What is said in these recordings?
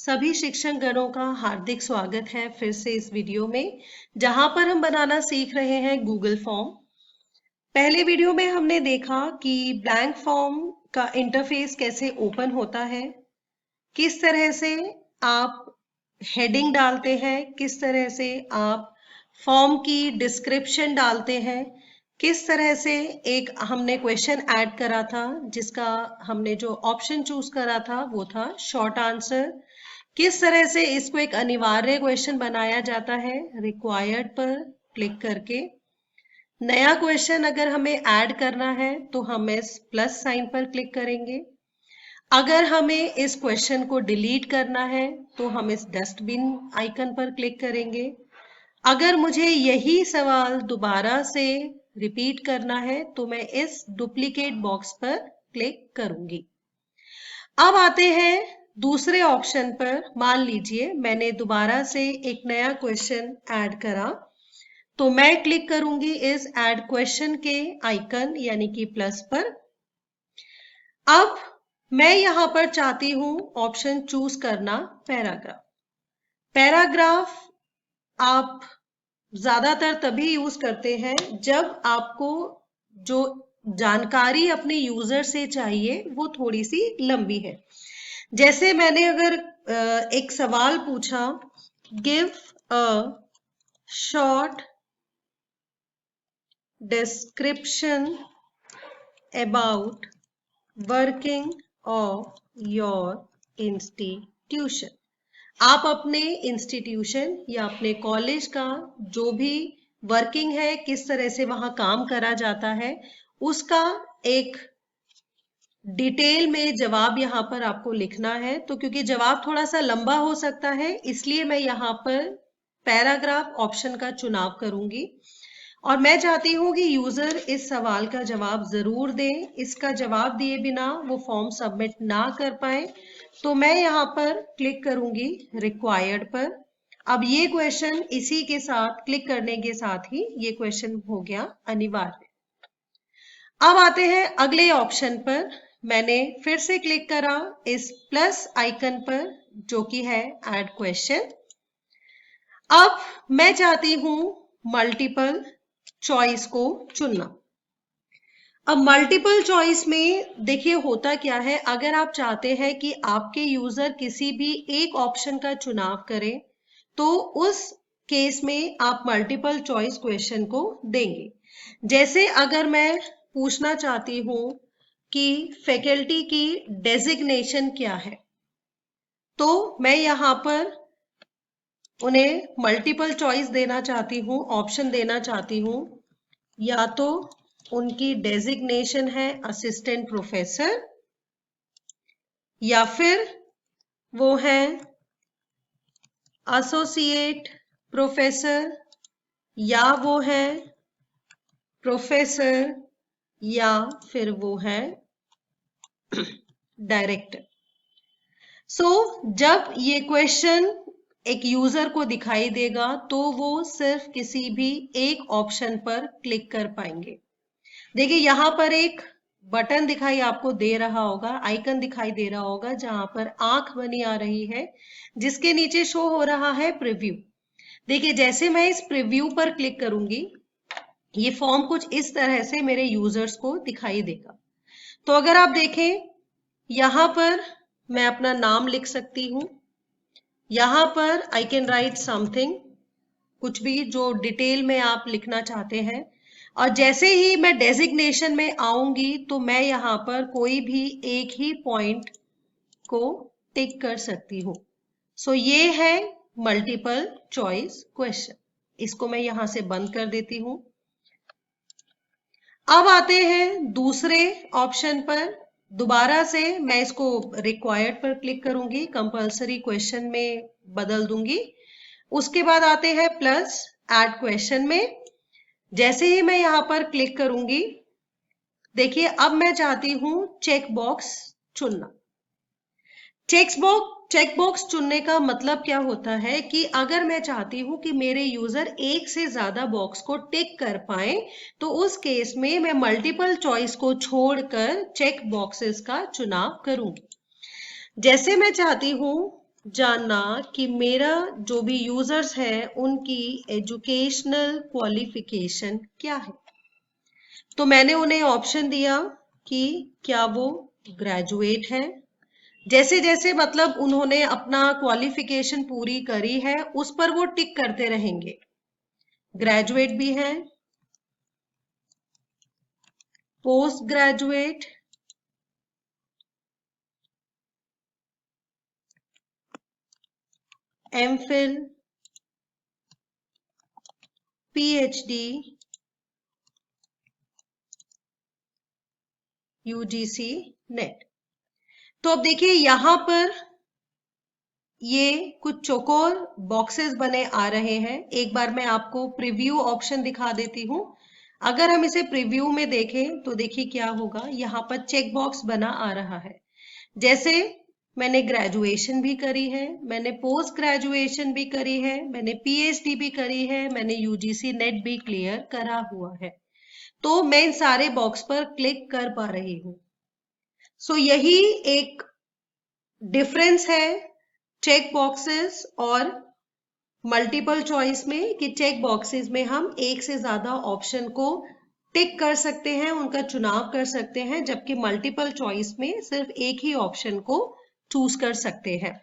सभी शिक्षक गणों का हार्दिक स्वागत है फिर से इस वीडियो में, जहां पर हम बनाना सीख रहे हैं गूगल फॉर्म। पहले वीडियो में हमने देखा कि ब्लैंक फॉर्म का इंटरफेस कैसे ओपन होता है, किस तरह से आप हेडिंग डालते हैं, किस तरह से आप फॉर्म की डिस्क्रिप्शन डालते हैं, किस तरह से एक हमने क्वेश्चन ऐड करा था जिसका हमने जो ऑप्शन चूज करा था वो था शॉर्ट आंसर। किस तरह से इसको एक अनिवार्य क्वेश्चन बनाया जाता है रिक्वायर्ड पर क्लिक करके। नया क्वेश्चन अगर हमें ऐड करना है तो हम इस प्लस साइन पर क्लिक करेंगे। अगर हमें इस क्वेश्चन को डिलीट करना है तो हम इस डस्टबिन आइकन पर क्लिक करेंगे। अगर मुझे यही सवाल दोबारा से रिपीट करना है तो मैं इस डुप्लीकेट बॉक्स पर क्लिक करूंगी। अब आते हैं दूसरे ऑप्शन पर। मान लीजिए मैंने दोबारा से एक नया क्वेश्चन ऐड करा, तो मैं क्लिक करूंगी इस ऐड क्वेश्चन के आइकन यानी कि प्लस पर। अब मैं यहां पर चाहती हूं ऑप्शन चूज करना पैराग्राफ। पैराग्राफ आप ज्यादातर तभी यूज करते हैं जब आपको जो जानकारी अपने यूजर से चाहिए वो थोड़ी सी लंबी है। जैसे मैंने अगर एक सवाल पूछा, give a short description about working of your institution. आप अपने इंस्टीट्यूशन या अपने कॉलेज का जो भी वर्किंग है, किस तरह से वहां काम करा जाता है, उसका एक डिटेल में जवाब यहाँ पर आपको लिखना है। तो क्योंकि जवाब थोड़ा सा लंबा हो सकता है इसलिए मैं यहाँ पर पैराग्राफ ऑप्शन का चुनाव करूंगी और मैं चाहती हूं कि यूजर इस सवाल का जवाब जरूर दे। इसका जवाब दिए बिना वो फॉर्म सबमिट ना कर पाए, तो मैं यहाँ पर क्लिक करूंगी रिक्वायर्ड पर। अब ये क्वेश्चन इसी के साथ क्लिक करने के साथ ही ये क्वेश्चन हो गया अनिवार्य। अब आते हैं अगले ऑप्शन पर। मैंने फिर से क्लिक करा इस प्लस आइकन पर जो कि है ऐड क्वेश्चन। अब मैं चाहती हूं मल्टीपल चॉइस को चुनना। अब मल्टीपल चॉइस में देखिए होता क्या है, अगर आप चाहते हैं कि आपके यूजर किसी भी एक ऑप्शन का चुनाव करें तो उस केस में आप मल्टीपल चॉइस क्वेश्चन को देंगे। जैसे अगर मैं पूछना चाहती हूं कि फैकल्टी की डेजिग्नेशन क्या है, तो मैं यहां पर उन्हें मल्टीपल चॉइस देना चाहती हूँ, ऑप्शन देना चाहती हूँ। या तो उनकी डेजिग्नेशन है असिस्टेंट प्रोफेसर, या फिर वो है एसोसिएट प्रोफेसर, या वो है प्रोफेसर, या फिर वो है डायरेक्टर। सो जब ये क्वेश्चन एक यूजर को दिखाई देगा तो वो सिर्फ किसी भी एक ऑप्शन पर क्लिक कर पाएंगे। देखिए यहां पर एक बटन दिखाई आपको दे रहा होगा, आइकन दिखाई दे रहा होगा जहां पर आंख बनी आ रही है, जिसके नीचे शो हो रहा है प्रीव्यू। देखिए जैसे मैं इस प्रीव्यू पर क्लिक करूंगी ये फॉर्म कुछ इस तरह से मेरे यूजर्स को दिखाई देगा। तो अगर आप देखें यहां पर मैं अपना नाम लिख सकती हूं, यहां पर आई कैन राइट समथिंग, कुछ भी जो डिटेल में आप लिखना चाहते हैं। और जैसे ही मैं डेजिग्नेशन में आऊंगी तो मैं यहां पर कोई भी एक ही पॉइंट को टिक कर सकती हूँ। सो ये है मल्टीपल चॉइस क्वेश्चन। इसको मैं यहां से बंद कर देती हूं। अब आते हैं दूसरे ऑप्शन पर। दोबारा से मैं इसको रिक्वायर्ड पर क्लिक करूंगी, कंपल्सरी क्वेश्चन में बदल दूंगी। उसके बाद आते हैं प्लस ऐड क्वेश्चन में। जैसे ही मैं यहां पर क्लिक करूंगी, देखिए अब मैं चाहती हूं चेक बॉक्स चुनना। चेक बॉक्स चुनने का मतलब क्या होता है कि अगर मैं चाहती हूं कि मेरे यूजर एक से ज्यादा बॉक्स को टिक कर पाए तो उस केस में मैं मल्टीपल चॉइस को छोड़कर चेक बॉक्सेस का चुनाव करूंगी। जैसे मैं चाहती हूं जानना कि मेरा जो भी यूजर्स है उनकी एजुकेशनल क्वालिफिकेशन क्या है। तो मैंने उन्हें ऑप्शन दिया कि क्या वो ग्रेजुएट है। जैसे जैसे मतलब उन्होंने अपना क्वालिफिकेशन पूरी करी है उस पर वो टिक करते रहेंगे। ग्रेजुएट भी है, post graduate, MPhil, PhD, UGC net. तो अब देखिए यहां पर ये कुछ चौकोर बॉक्सेस बने आ रहे हैं। एक बार मैं आपको प्रीव्यू ऑप्शन दिखा देती हूँ। अगर हम इसे प्रीव्यू में देखें तो देखिए क्या होगा, यहाँ पर चेक बॉक्स बना आ रहा है। जैसे मैंने ग्रेजुएशन भी करी है, मैंने पोस्ट ग्रेजुएशन भी करी है, मैंने पीएचडी भी करी है, मैंने यूजीसी नेट भी क्लियर करा हुआ है। तो मैं इन सारे बॉक्स पर क्लिक कर पा रही हूँ। सो यही एक डिफरेंस है चेक बॉक्सेस और मल्टीपल चॉइस में, कि चेक बॉक्सेस में हम एक से ज्यादा ऑप्शन को टिक कर सकते हैं, उनका चुनाव कर सकते हैं, जबकि मल्टीपल चॉइस में सिर्फ एक ही ऑप्शन को चूज कर सकते हैं।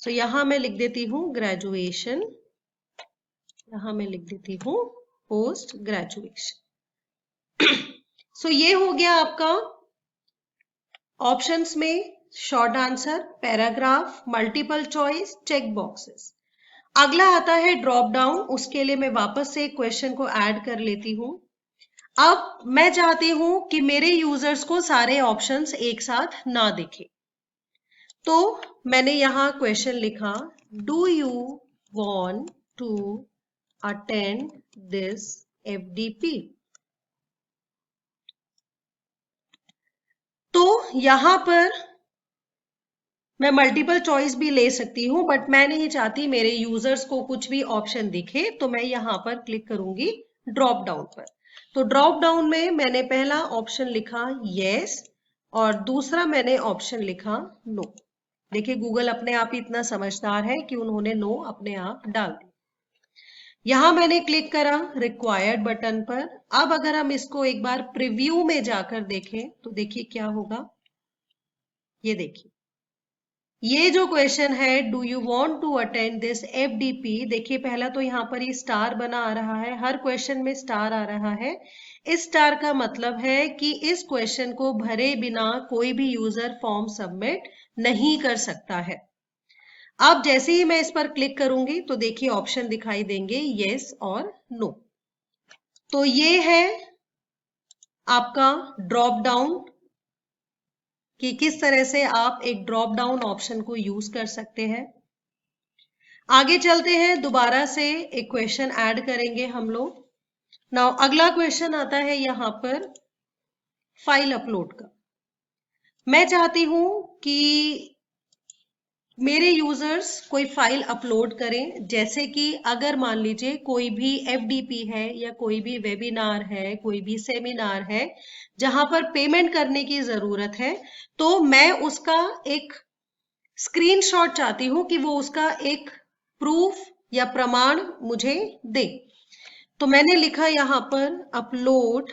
सो यहां मैं लिख देती हूं ग्रेजुएशन, यहां मैं लिख देती हूं पोस्ट ग्रेजुएशन। सो ये हो गया आपका ऑप्शंस में short answer, paragraph, multiple choice, check boxes. अगला आता है ड्रॉप डाउन। उसके लिए मैं वापस से क्वेश्चन को ऐड कर लेती हूं। अब मैं चाहती हूं कि मेरे यूजर्स को सारे ऑप्शंस एक साथ ना दिखे, तो मैंने यहां क्वेश्चन लिखा, do you want to attend this FDP. तो यहां पर मैं मल्टीपल चॉइस भी ले सकती हूं, बट मैं नहीं चाहती मेरे यूजर्स को कुछ भी ऑप्शन दिखे, तो मैं यहां पर क्लिक करूंगी ड्रॉप डाउन पर। तो ड्रॉप डाउन में मैंने पहला ऑप्शन लिखा यस और दूसरा मैंने ऑप्शन लिखा नो। देखिए गूगल अपने आप ही इतना समझदार है कि उन्होंने नो अपने आप डाल दिया। यहां मैंने क्लिक करा रिक्वायर्ड बटन पर। अब अगर हम इसको एक बार प्रीव्यू में जाकर देखें तो देखिए क्या होगा। ये देखिए, ये जो क्वेश्चन है do you want to attend this FDP, देखिए पहला तो यहाँ पर ये स्टार बना आ रहा है, हर क्वेश्चन में स्टार आ रहा है। इस स्टार का मतलब है कि इस क्वेश्चन को भरे बिना कोई भी यूजर फॉर्म सबमिट नहीं कर सकता है। अब जैसे ही मैं इस पर क्लिक करूंगी तो देखिए ऑप्शन दिखाई देंगे यस और नो। तो ये है आपका ड्रॉप डाउन, कि किस तरह से आप एक ड्रॉप डाउन ऑप्शन को यूज कर सकते हैं। आगे चलते हैं, दोबारा से एक क्वेश्चन ऐड करेंगे हम लोग। नाउ अगला क्वेश्चन आता है यहां पर फाइल अपलोड का। मैं चाहती हूं कि मेरे यूजर्स कोई फाइल अपलोड करें, जैसे कि अगर मान लीजिए कोई भी एफडीपी है या कोई भी वेबिनार है, कोई भी सेमिनार है जहां पर पेमेंट करने की जरूरत है, तो मैं उसका एक स्क्रीनशॉट चाहती हूं कि वो उसका एक प्रूफ या प्रमाण मुझे दे। तो मैंने लिखा यहां पर अपलोड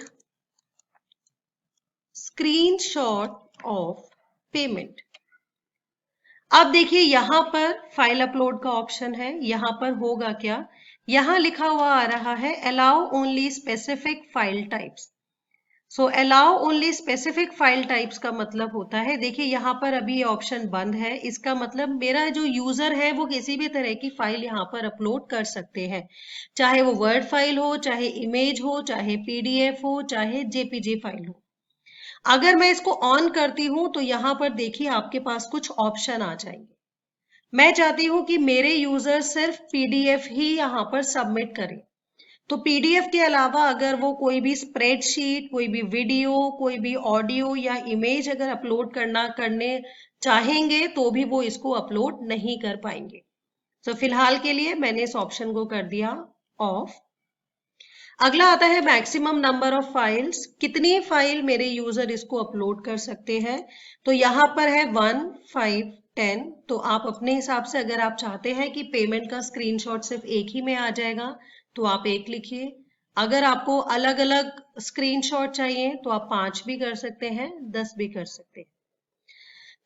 स्क्रीनशॉट ऑफ पेमेंट। अब देखिए यहां पर फाइल अपलोड का ऑप्शन है, यहां पर होगा क्या, यहां लिखा हुआ आ रहा है allow only specific file types. सो allow only specific file types का मतलब होता है, देखिए यहाँ पर अभी ये ऑप्शन बंद है, इसका मतलब मेरा जो यूजर है वो किसी भी तरह की फाइल यहाँ पर अपलोड कर सकते हैं, चाहे वो वर्ड फाइल हो, चाहे इमेज हो, चाहे पीडीएफ हो, चाहे जेपीजी फाइल हो। अगर मैं इसको ऑन करती हूं तो यहाँ पर देखिए आपके पास कुछ ऑप्शन आ जाएंगे। मैं चाहती हूं कि मेरे यूजर सिर्फ पीडीएफ ही यहाँ पर सबमिट करें। तो पीडीएफ के अलावा अगर वो कोई भी स्प्रेडशीट, कोई भी वीडियो, कोई भी ऑडियो या इमेज अगर अपलोड करने चाहेंगे तो भी वो इसको अपलोड नहीं कर पाएंगे। तो फिलहाल के लिए मैंने इस ऑप्शन को कर दिया ऑफ। अगला आता है मैक्सिमम नंबर ऑफ फाइल्स, कितनी फाइल मेरे यूजर इसको अपलोड कर सकते हैं। तो यहाँ पर है 1, 5, 10। तो आप अपने हिसाब से, अगर आप चाहते हैं कि पेमेंट का स्क्रीनशॉट सिर्फ एक ही में आ जाएगा तो आप 1 लिखिए। अगर आपको अलग अलग स्क्रीनशॉट चाहिए तो आप 5 भी कर सकते हैं, 10 भी कर सकते हैं।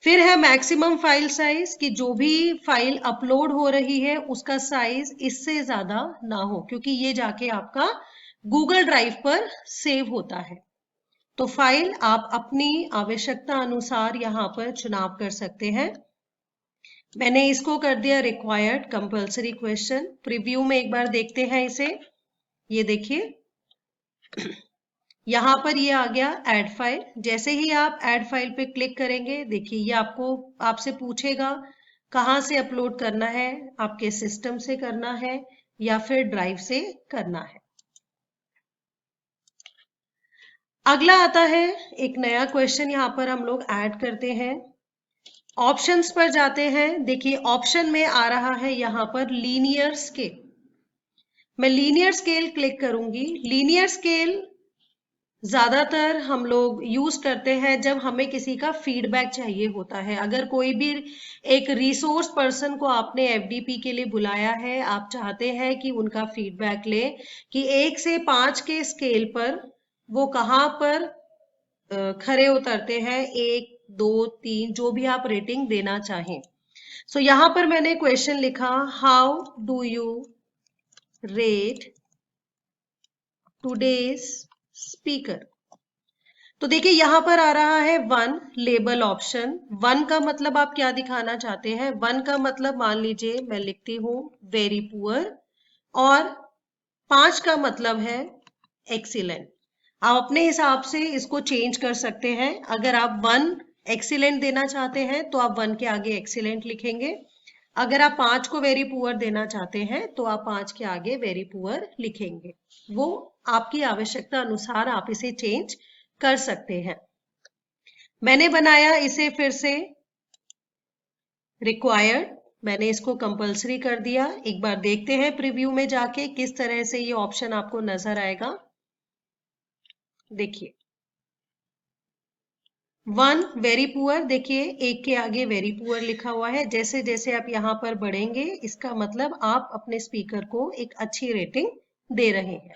फिर है मैक्सिमम फाइल साइज, कि जो भी फाइल अपलोड हो रही है उसका साइज इससे ज्यादा ना हो, क्योंकि ये जाके आपका गूगल ड्राइव पर सेव होता है। तो फाइल आप अपनी आवश्यकता अनुसार यहाँ पर चुनाव कर सकते हैं। मैंने इसको कर दिया रिक्वायर्ड कंपल्सरी क्वेश्चन। प्रीव्यू में एक बार देखते हैं इसे। ये देखिए यहाँ पर ये आ गया ऐड फाइल। जैसे ही आप ऐड फाइल पे क्लिक करेंगे, देखिए ये आपसे पूछेगा कहाँ से अपलोड करना है, आपके सिस्टम से करना है या फिर ड्राइव से करना है। अगला आता है एक नया क्वेश्चन, यहाँ पर हम लोग ऐड करते हैं। ऑप्शंस पर जाते हैं। देखिए ऑप्शन में आ रहा है यहाँ पर लीनियर स्केल। मैं लीनियर स्केल क्लिक करूंगी। लीनियर स्केल ज्यादातर हम लोग यूज करते हैं जब हमें किसी का फीडबैक चाहिए होता है। अगर कोई भी एक रिसोर्स पर्सन को आपने एफडीपी के लिए बुलाया है, आप चाहते हैं कि उनका फीडबैक ले कि 1 से 5 के स्केल पर वो कहाँ पर खरे उतरते हैं, 1, 2, 3, जो भी आप रेटिंग देना चाहें। सो यहाँ पर मैंने क्वेश्चन लिखा, how do you rate today's speaker. तो देखिए यहां पर आ रहा है 1 लेबल ऑप्शन। 1 का मतलब आप क्या दिखाना चाहते हैं। 1 का मतलब मान लीजिए मैं लिखती हूं वेरी पुअर, और 5 का मतलब है एक्सीलेंट। आप अपने हिसाब से इसको चेंज कर सकते हैं। अगर आप 1 एक्सीलेंट देना चाहते हैं तो आप 1 के आगे एक्सीलेंट लिखेंगे। अगर आप 5 को वेरी पुअर देना चाहते हैं तो आप 5 के आगे वेरी पुअर लिखेंगे। वो आपकी आवश्यकता अनुसार आप इसे चेंज कर सकते हैं। मैंने बनाया इसे फिर से रिक्वायर्ड, मैंने इसको कंपल्सरी कर दिया। एक बार देखते हैं प्रीव्यू में जाके किस तरह से ये ऑप्शन आपको नजर आएगा। देखिए 1 वेरी पुअर, देखिए 1 के आगे वेरी पुअर लिखा हुआ है। जैसे जैसे आप यहाँ पर बढ़ेंगे, इसका मतलब आप अपने स्पीकर को एक अच्छी रेटिंग दे रहे हैं।